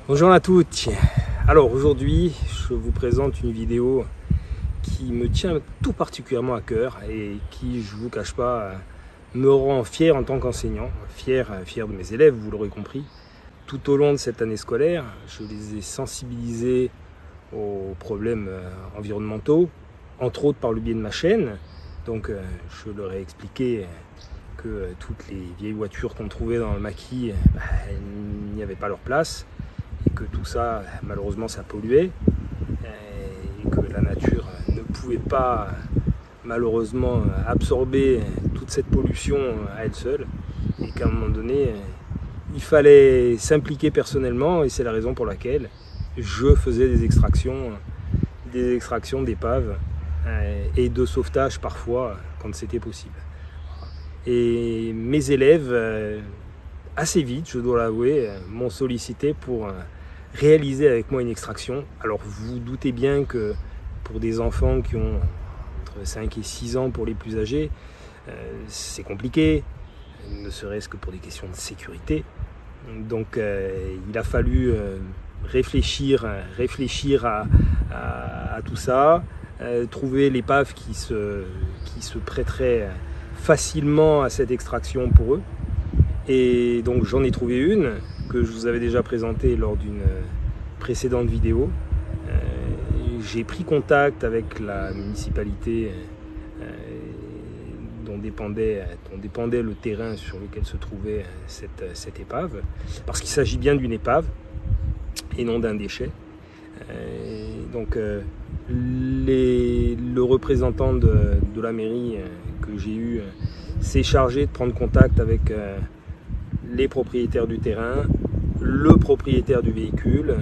Bonjour à toutes. Alors aujourd'hui je vous présente une vidéo qui me tient tout particulièrement à cœur et qui, je ne vous cache pas, me rend fier en tant qu'enseignant, fier de mes élèves, vous l'aurez compris. Tout au long de cette année scolaire, je les ai sensibilisés aux problèmes environnementaux, entre autres par le biais de ma chaîne. Donc je leur ai expliqué que toutes les vieilles voitures qu'on trouvait dans le maquis, elles n'y avaient pas leur place. Et que tout ça, malheureusement, ça polluait, et que la nature ne pouvait pas, malheureusement, absorber toute cette pollution à elle seule, et qu'à un moment donné, il fallait s'impliquer personnellement, et c'est la raison pour laquelle je faisais des extractions d'épaves et de sauvetage parfois, quand c'était possible. Et mes élèves, assez vite, je dois l'avouer, m'ont sollicité pour réaliser avec moi une extraction. Alors vous vous doutez bien que pour des enfants qui ont entre 5 et 6 ans pour les plus âgés, c'est compliqué, ne serait-ce que pour des questions de sécurité. Donc il a fallu réfléchir à tout ça, trouver l'épave qui se prêterait facilement à cette extraction pour eux. Et donc j'en ai trouvé une que je vous avais déjà présentée lors d'une précédente vidéo. J'ai pris contact avec la municipalité dont dépendait le terrain sur lequel se trouvait cette épave, parce qu'il s'agit bien d'une épave et non d'un déchet. Donc le représentant de la mairie que j'ai eu s'est chargé de prendre contact avec les propriétaires du terrain, le propriétaire du véhicule.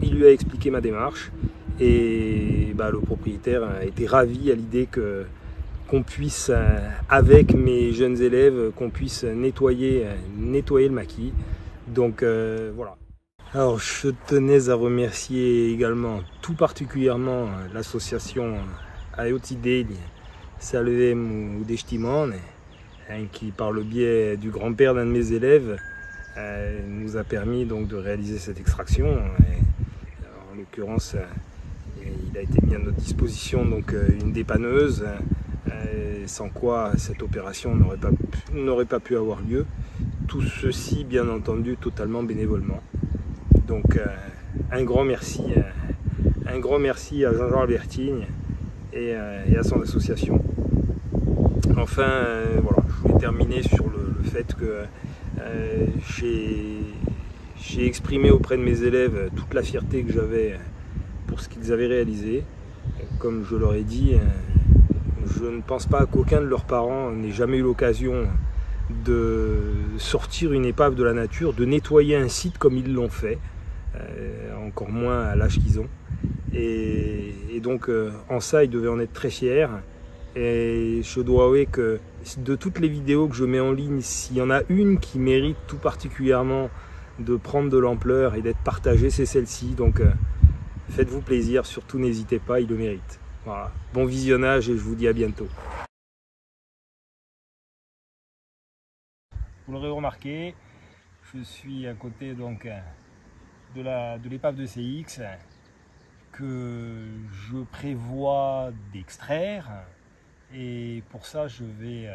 Il lui a expliqué ma démarche et le propriétaire a été ravi à l'idée qu'on puisse, avec mes jeunes élèves, qu'on puisse nettoyer le maquis. Donc voilà. Alors je tenais à remercier également tout particulièrement l'association Aiotidei Salvem Udestimone, qui par le biais du grand-père d'un de mes élèves nous a permis donc de réaliser cette extraction. En l'occurrence, il a été mis à notre disposition donc une dépanneuse, sans quoi cette opération n'aurait pas pu avoir lieu. Tout ceci bien entendu totalement bénévolement. Donc un grand merci à Jean-Jean Albertine et à son association. Enfin, voilà, je voulais terminer sur le fait que j'ai exprimé auprès de mes élèves toute la fierté que j'avais pour ce qu'ils avaient réalisé. Comme je leur ai dit, je ne pense pas qu'aucun de leurs parents n'ait jamais eu l'occasion de sortir une épave de la nature, de nettoyer un site comme ils l'ont fait, encore moins à l'âge qu'ils ont. Et donc, en ça, ils devaient en être très fiers. Et je dois avouer que de toutes les vidéos que je mets en ligne, s'il y en a une qui mérite tout particulièrement de prendre de l'ampleur et d'être partagée, c'est celle-ci. Donc faites-vous plaisir, surtout n'hésitez pas, il le mérite. Voilà. Bon visionnage et je vous dis à bientôt. Vous l'aurez remarqué, je suis à côté donc de l'épave de CX que je prévois d'extraire. Et pour ça, je vais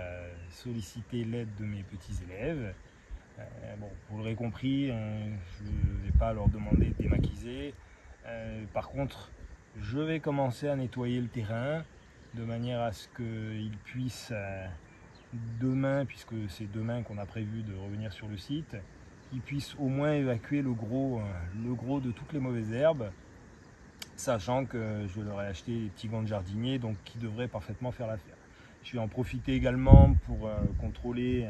solliciter l'aide de mes petits élèves. Bon, vous l'aurez compris, je ne vais pas leur demander de démaquiser. Par contre, je vais commencer à nettoyer le terrain de manière à ce qu'ils puissent demain, puisque c'est demain qu'on a prévu de revenir sur le site, ils puissent au moins évacuer le gros de toutes les mauvaises herbes, sachant que je leur ai acheté des petits gants de jardinier, donc qui devraient parfaitement faire l'affaire. Je vais en profiter également pour contrôler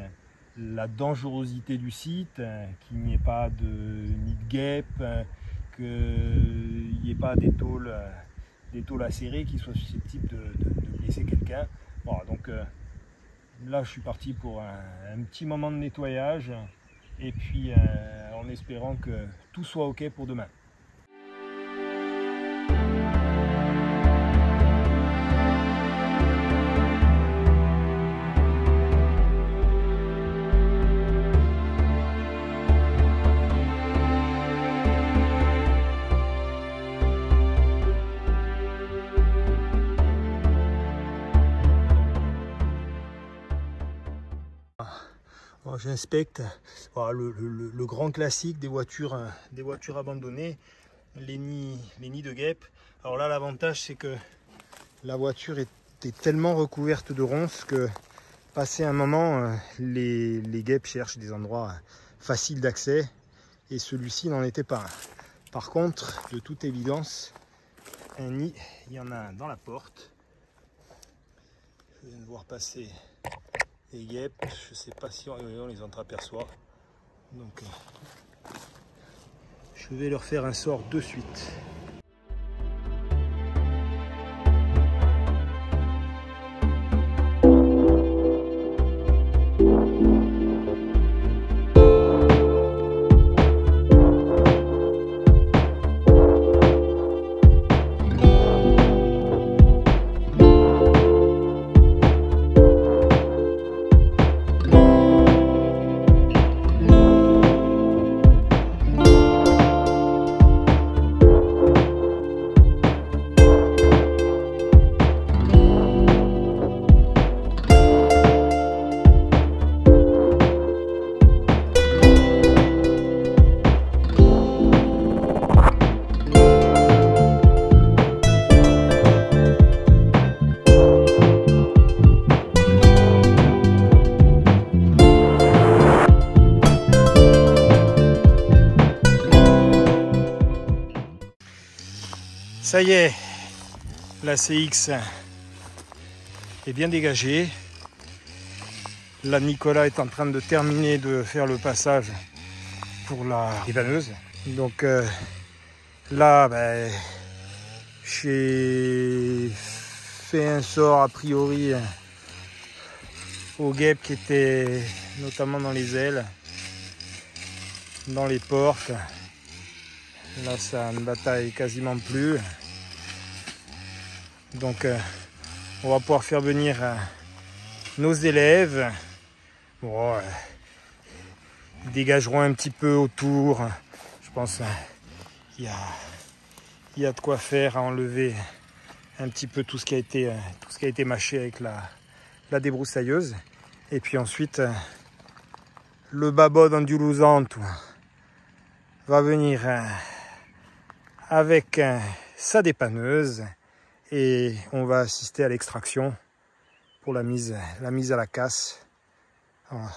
la dangerosité du site, qu'il n'y ait pas ni de guêpes, qu'il n'y ait pas des tôles acérées qui soient susceptibles de blesser quelqu'un. Voilà, donc là je suis parti pour un petit moment de nettoyage, et puis en espérant que tout soit ok pour demain. j'inspecte voilà, le grand classique des voitures abandonnées, les nids de guêpes. Alors là, l'avantage, c'est que la voiture était tellement recouverte de ronces que passé un moment, les guêpes cherchent des endroits faciles d'accès et celui-ci n'en était pas un. Par contre, de toute évidence, un nid, il y en a un dans la porte. Je viens de voir passer les guêpes, je ne sais pas si on les entreaperçoit. Donc, je vais leur faire un sort de suite. Ça y est, la CX est bien dégagée. Là, Nicolas est en train de terminer de faire le passage pour la dépanneuse. Donc là, j'ai fait un sort a priori aux guêpes qui étaient notamment dans les ailes, dans les portes. Là, ça ne bataille quasiment plus. Donc, on va pouvoir faire venir nos élèves. Bon, ils dégageront un petit peu autour. Je pense qu'il y a de quoi faire à enlever un petit peu tout ce qui a été mâché avec la débroussailleuse. Et puis ensuite, le babod andalusant va venir avec sa dépanneuse et on va assister à l'extraction pour la mise à la casse. Voilà.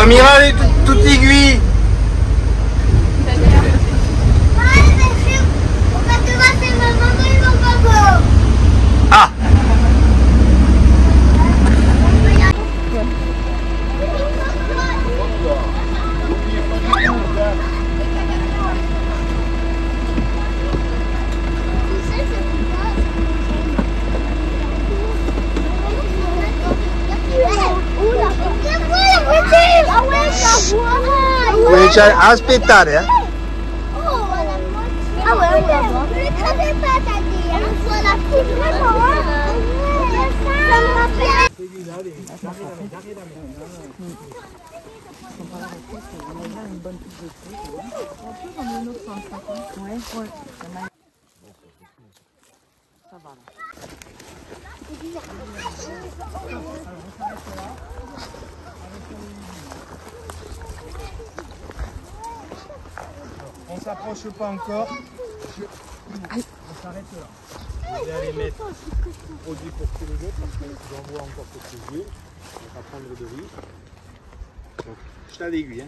Mira, elle est toute aiguille. Ah. Cominciare a aspettare, eh? On s'approche pas encore. On s'arrête là. Je vais aller mettre le produit pour tous les autres parce que j'en vois encore quelques yeux. On va prendre de riz. Donc, je t'ai l'aiguille.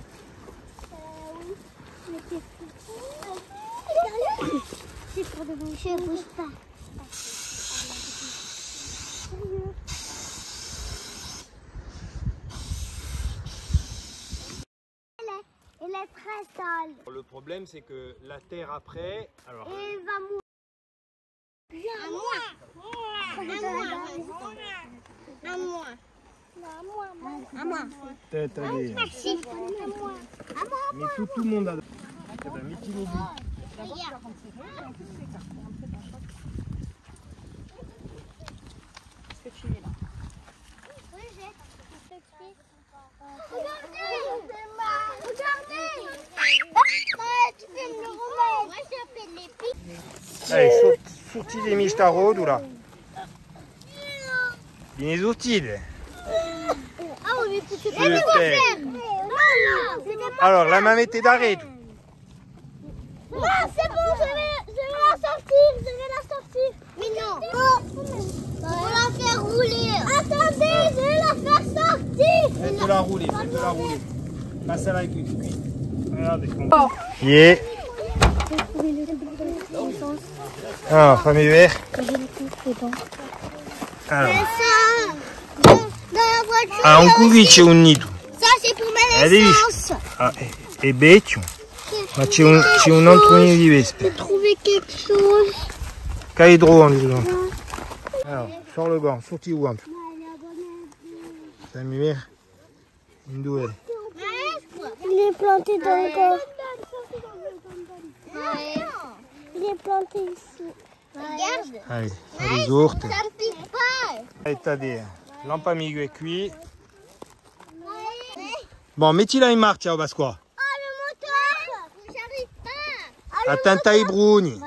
C'est pour de bon. Je ne bouge pas. Elle est très sale. Le problème, c'est que la terre après. Alors, Et elle va mourir. À moi. À moi. tête, allez. Merci. À moi. Mais tout le monde a. Eh ben, mettez les billes. Allez, sorti les miches taraudes ou là? Viens sortir. Super. Alors, la main mettez d'arrêt. Non, c'est bon, je vais la sortir, Mais non. On va la faire rouler. Attendez, je vais la faire sortir. Faites-la rouler, faites-la rouler. Passez à la cuisse. Regardez. Yeah. Alors, famille vert. Alors. Ah, un cuvice unito. Ça, c'est pour ma naissance. Ah, e beccio. Ma c'è un altro nido di vespe. J'ai trouvé quelque chose. Caïdro, alors, sors le gant, sorti où un peu. Famille vert. Une douelle. Il est planté dans le corps. Il est planté ici. Regarde. Allez, allez, orte. Ça me pique pas. Allez, t'as des lampes amigo et cuit. Bon, mettila in marcia, Basqua. Oh, le moteur. J'arrive pas. Attends, i bruni. Le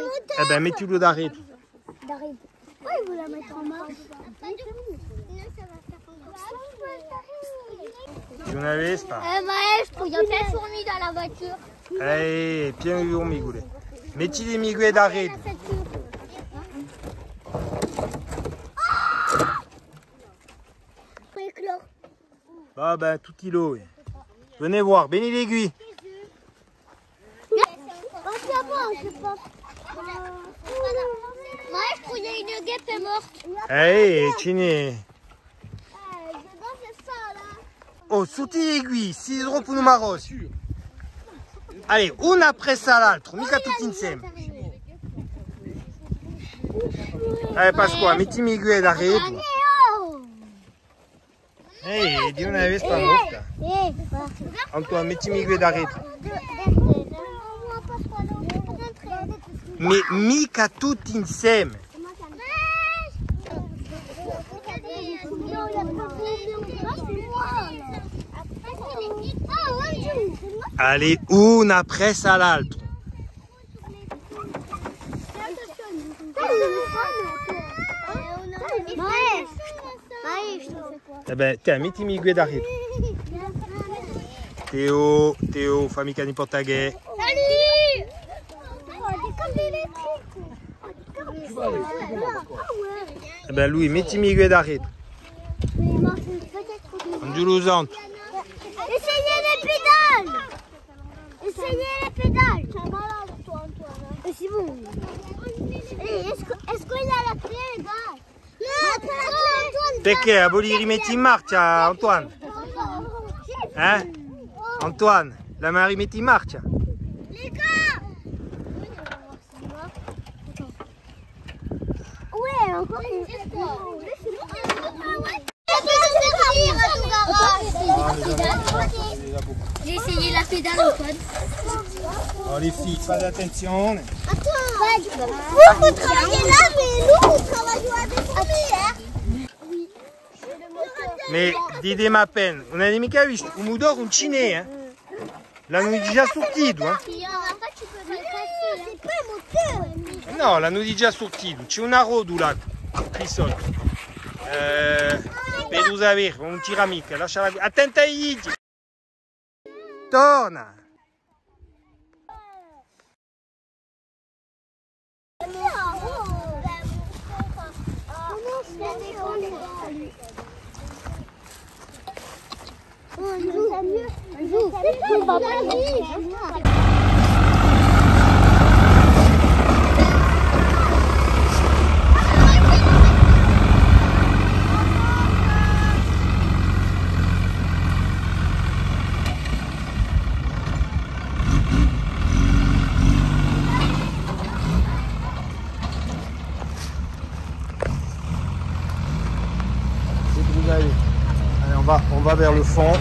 moteur. Eh ben, mettilo d'arrêt. Pourquoi il veut la mettre en marche? Tu n'avais pas. Maestro, il y a plein de fourmis dans la voiture. Allez, piano di migule. Metti les migues d'arrêt. Ah ben, tout kilo. Venez voir, bénis l'aiguille. Maestro, il y a une guêpe morte. Allez, Ciné. Oh, sotto l'aiguille, 6 euro pour nous maros. Allez, un après ça l'altro, mica tutti insieme. Allez, Pasqua, metti miguè d'arrêt. Ehi, di una vez pas morta. Antoine, metti miguè d'arrêt. Mais mica tutti insieme. Allez, un après ça l'altro. Eh ben, tiens, metti miguè d'arrêt. Théo, famille cani portagais. Salut. Eh ben, lui, metti miguè d'arrêt. Angiolosante. Essayez les pédales. Essayez les pédales. Tu es malade, toi, Antoine. Et c'est bon. Est-ce qu'il a la clé, les gars? Non, Antoine. Perché abolire rimetti in marcia, Antoine? Hein? Antoine, la main rimetti in marcia. Les gars. Ouais, encore une. J'ai essayé la pédale, Antoine. Oh les filles, faites attention. Attends, vous travaillez là, mais nous, vous travaillons à des fourmis, hein? Oui. Mais dite ma peine, non hai mica visto un mudor un ciné, hein? L'hanno già sortito, hein? C'est pas un moteur. No, l'hanno di già sortito. C'è una rodula qui sotto. Pedusa verde, un tiramica. Lasciala qui. Attenta ai gigi. Torna. Allez, on va vers le fond.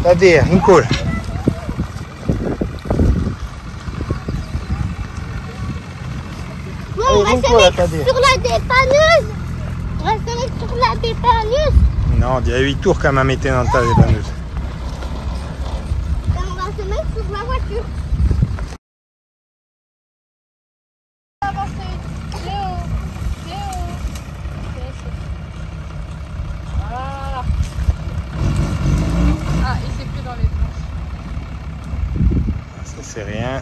Tadir, incolle. Bon, on reste sur la dépanneuse. On reste sur la dépanneuse. Non, il y a 8 tours quand même été dans ta dépanneuse. On va se mettre sur la voiture. C'est rien.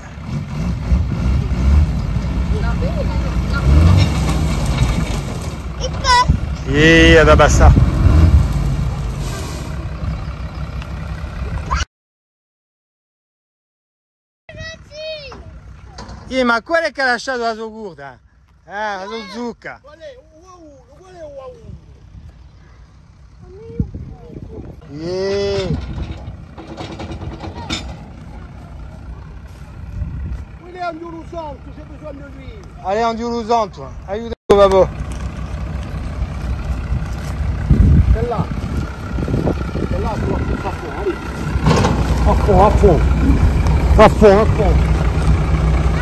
Et ad abbassare. Ma quella che ha lasciato la sua curda? La sua zucca. Allez, en Dioulouzan, toi. Aiuto, babbo. Celle-là. Celle-là, tu vas faire à fond, allez. À fond, à fond. À fond, à fond.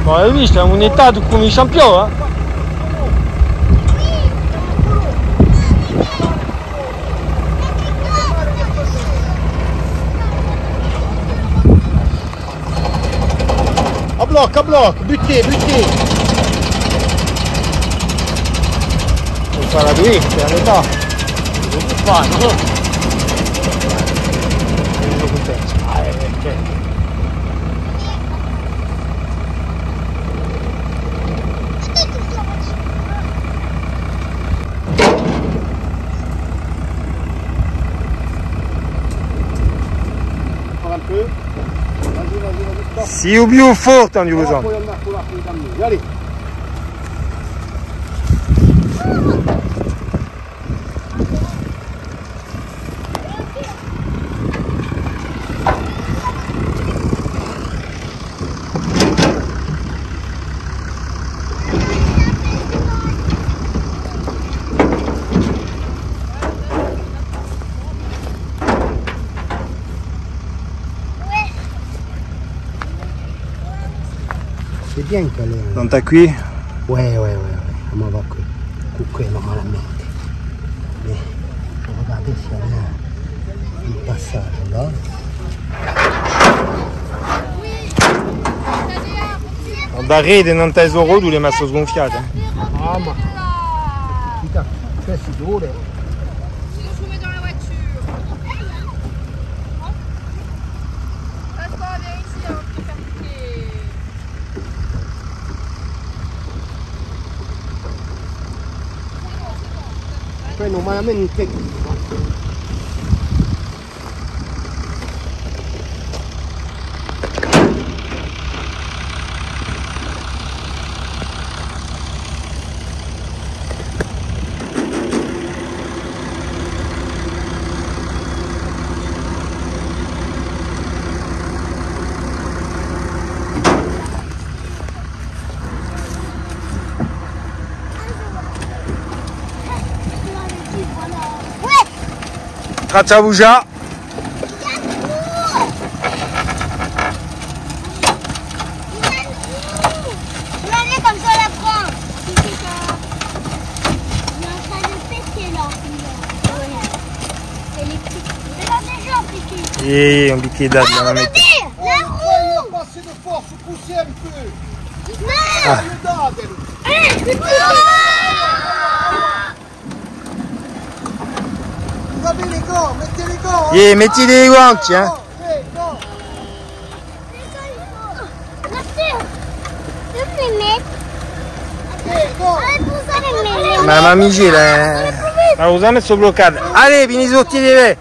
Bon, hai visto? È un'età come i campioni, eh? A bloc, buttez. Non fa la drift, è un'età. Non si fa, no? Un peu. Vas-y, stop. Si ou più forte en Dioulouzan. Poi andare con l'acqua di cammino, allez. C'est bien qu'elle est... Non t'as qui? Ouais. On va couper normalmente. Mais regardez s'il y a un passage là. Da rete non t'hai rodo le masso sgonfiate. Ah ma... Putain, c'est si drôle. Sinon je vous mets dans la voiture. Reste pas à vérifier, hein, je peux faire piquer. Poi normalmente... Tracciabugia. Regardez comme ça la prend. Il est en train de péter là. Électrique. C'est pas déjà piqué. Et on dit qu'il est date là, mec. Passer de force, pousser un peu. Ah. Vous avez les gants, mettez les gants. Et mettez les gants, tiens. Ma mamma gira. Ma usame sto bloccato. Allez, vieni sotto di me.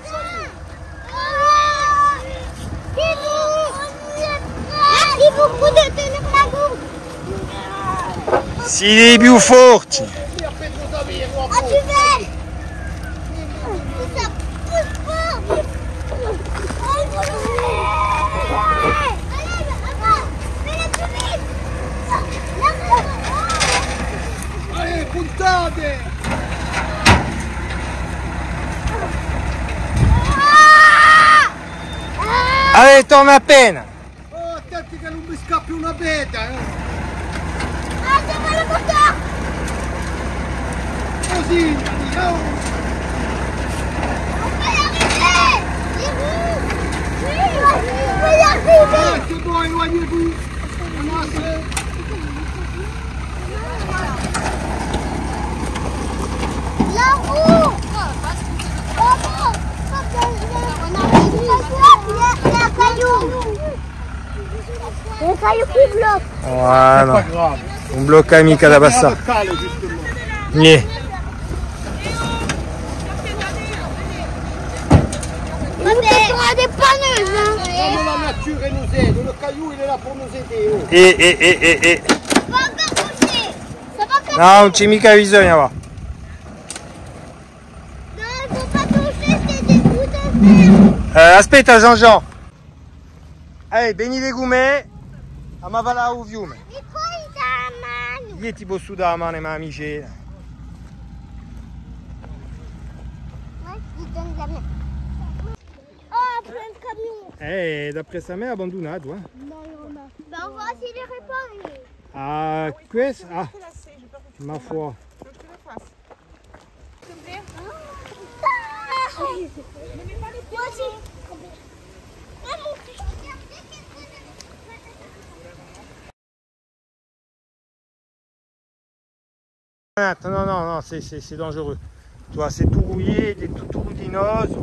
Siete più forti. Allez, puntate. Allez, torna appena. Oh, attenti che non mi scappi una beta. Così, ciao. Che vuoi, voglio La roue. Le caillou qui bloque. Voilà. grave. Un blocca mica da passare. Niente. Des panneuses. Comme la nature elle nous aide, le caillou il est là pour nous aider. Oh. E. Va encore toucher. Ça va comme No, non c'è mica bisogno, va. non, il faut pas toucher, c'est des bouts de fer. Aspetta, Jean-Jean. Allez, beni legume. A ma va là au fiume. E poi da mano. Io ti posso dare la mano, ma amici. Ouais, il donne la main. Oh, plein de camions. D'après sa mère, abbandonato, eh. Non, il y en a. Ben, on va essayer de les réparer. Ah, questo? Ah, ma foi. Moi aussi. Non, c'est dangereux. Toi, c'est tout rouillé, c'est tout routineuse.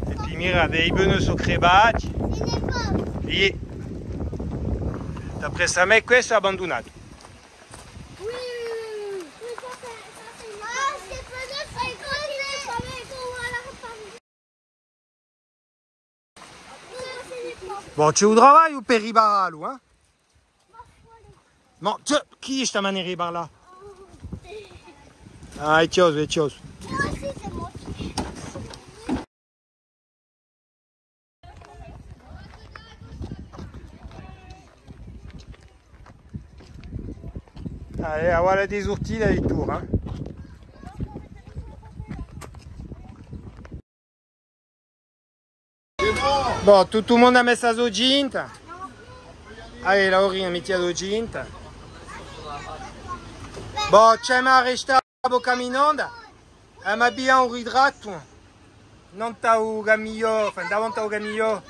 Et puis, mira, dei bonus au crebati. E d'après sa mère, questo è abbandonato. Oui. Ah, c'est pas de ça, il faut la réparer. Bon, c'è un travaglio per ribararlo, hein? No, chi sta a ribar là? Ah, è chioso. Moi aussi, c'est moi. Allez, voilà des orties là, les tours, hein? Bon, tout le monde a mis sa ginta. Allez, Laurina, metti la ginta. Bon, c'è ma resta a camminando. Ma bien un ridrato. Non t'as o gamillo, enfin, davanti au gamillo.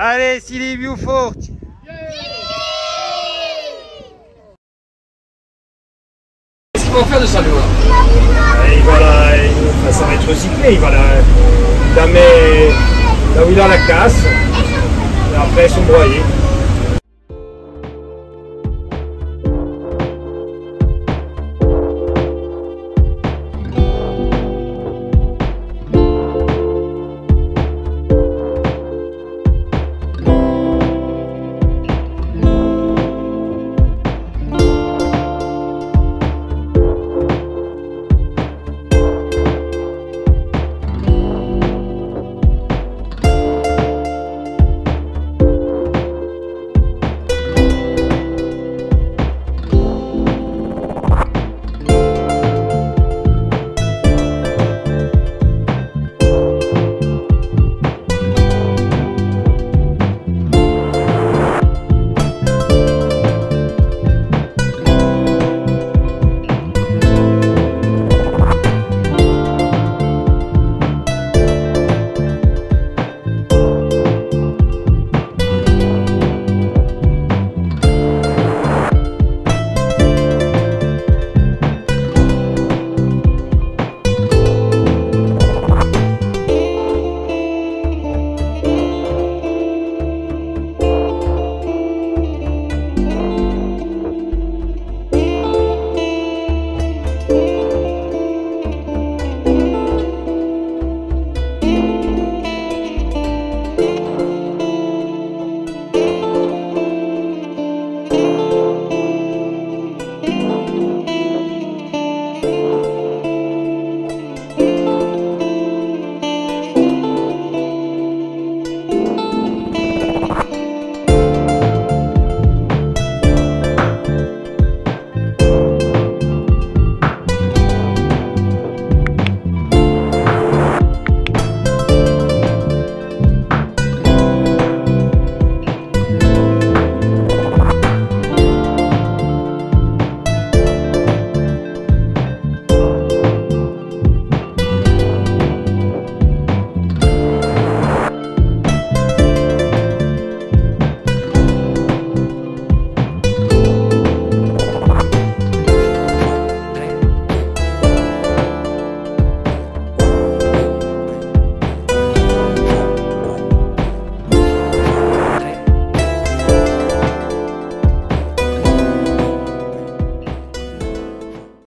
Allez, s'il est più forti. Qu'est-ce qu'ils vont faire de ça, lui, Ça va être recyclé, il va la mettre là où il a la casse, et après ils sont broyés.